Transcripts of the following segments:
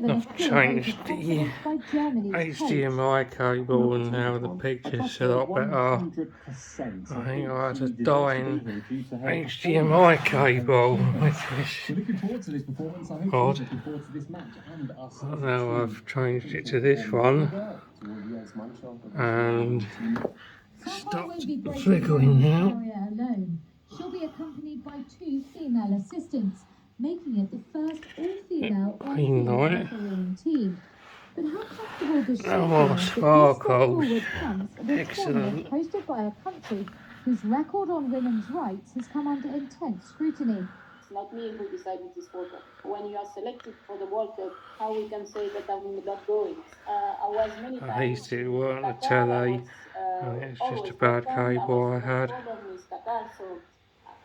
I've changed the HDMI cable and now the picture's a lot better. I think I had a dying HDMI cable, which is odd. But now I've changed it to this one and it stopped flickering now. She'll be accompanied by 2 female assistants, making it the first all-female on-field team. But how comfortable does she feel more sparkles. Excellent. Hosted by a country whose record on women's rights has come under intense scrutiny? It's not me who decided this photo. When you are selected for the World Cup, how we can say that I'm not going? I was many times. At least it weren't a telly, and it's just a bad cable I had.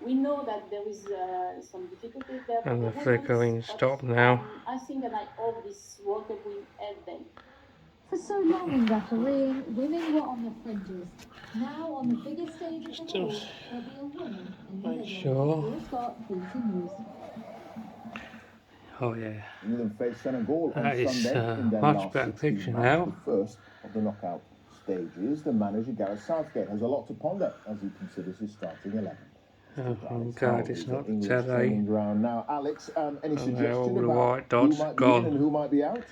We know that there is some difficulties there. And the flickering stopped now. I think and I hope this World Cup will end them. For so long in refereeing, women were on the fringes. Now on the biggest stage of the world, there'll be a woman in the middle. Oh yeah. England face Senegal on That is Sunday in their much last better 16 picture match, now. the first of the knockout stages. The manager Gareth Southgate has a lot to ponder as he considers his starting 11. Oh God, it's not the telly. Training ground now. Alex, any suggestion all the about white dots who might gone. be in and who might be out?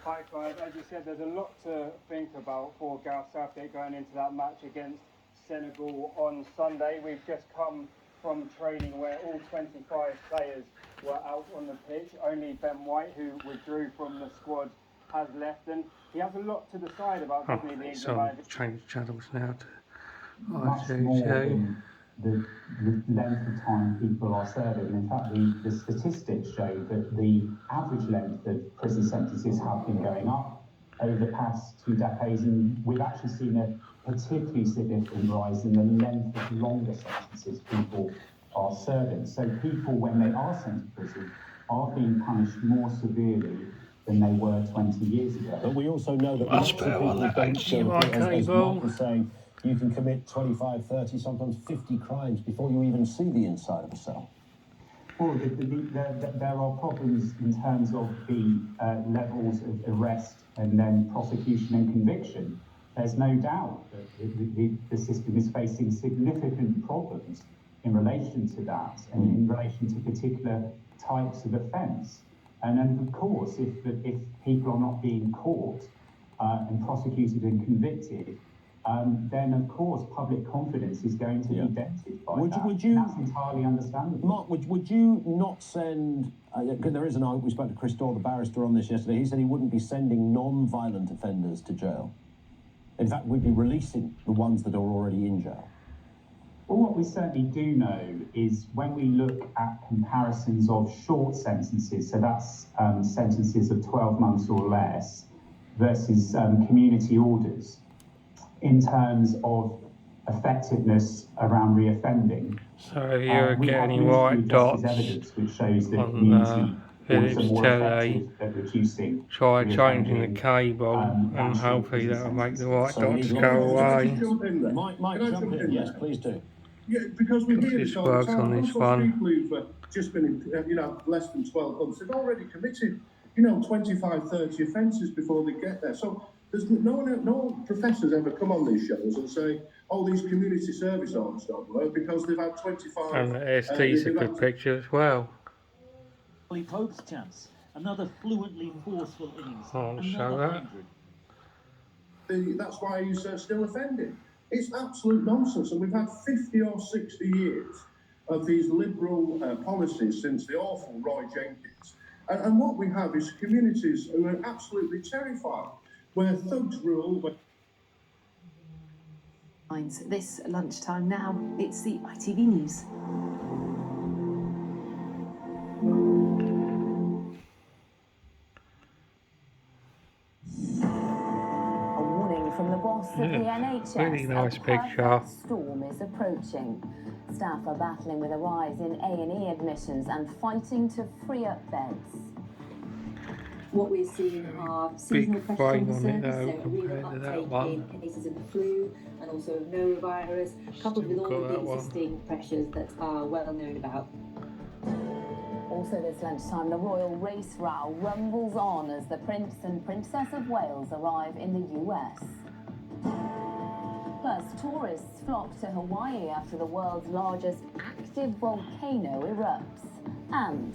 Hi Clive, as you said, there's a lot to think about for Gareth Southgate going into that match against Senegal on Sunday. We've just come from training where all 25 players were out on the pitch. Only Ben White, who withdrew from the squad, has left, and he has a lot to decide about. It's on change channels now to much more than the length of time people are serving. In fact, the statistics show that the average length of prison sentences have been going up over the past 2 decades, and we've actually seen a particularly significant rise in the length of longer sentences people are serving. So people, when they are sent to prison, are being punished more severely than they were 20 years ago. But we also know that lots of people don't serve, as Mark was saying, you can commit 25, 30, sometimes 50 crimes before you even see the inside of a cell. Well, there are problems in terms of the levels of arrest and then prosecution and conviction. There's no doubt that the system is facing significant problems in relation to that and in relation to particular types of offence. And then, of course, if people are not being caught and prosecuted and convicted, then of course public confidence is going to be dented by that. And that's entirely understandable. Mark, would you not send, because there is an argument, we spoke to Chris Dorr, the barrister, on this yesterday, he said he wouldn't be sending non-violent offenders to jail. In fact, we'd be releasing the ones that are already in jail. Well, what we certainly do know is when we look at comparisons of short sentences, so that's sentences of 12 months or less, versus community orders, in terms of effectiveness around reoffending. So if you're getting white dots which shows that on Village Telly, try changing the cable and hopefully that will make the white dots go away. Mike, jump in. Yes, please do. Yeah, because we hear this works on this one. People who've just been in, less than 12 months, they've already committed, 25, 30 offences before they get there. So there's no professors ever come on these shows and say, oh, these community service arms don't work because they've had 25. And the ST's a good picture as well. Pope's chance, another fluently forceful innings. I'll show that. That's why he's still offending. It's absolute nonsense, and we've had 50 or 60 years of these liberal policies since the awful Roy Jenkins. And what we have is communities who are absolutely terrified, where thugs rule. This lunchtime now, it's the ITV News. From the boss of the NHS, really nice picture. Storm is approaching. Staff are battling with a rise in A&E admissions and fighting to free up beds. What we're seeing are seasonal pressures on the service, so a real uptake in cases of the flu and also of norovirus, coupled with all of the existing pressures that are well known about. Also this lunchtime, the royal race row rumbles on as the Prince and Princess of Wales arrive in the US. Plus, tourists flock to Hawaii after the world's largest active volcano erupts. And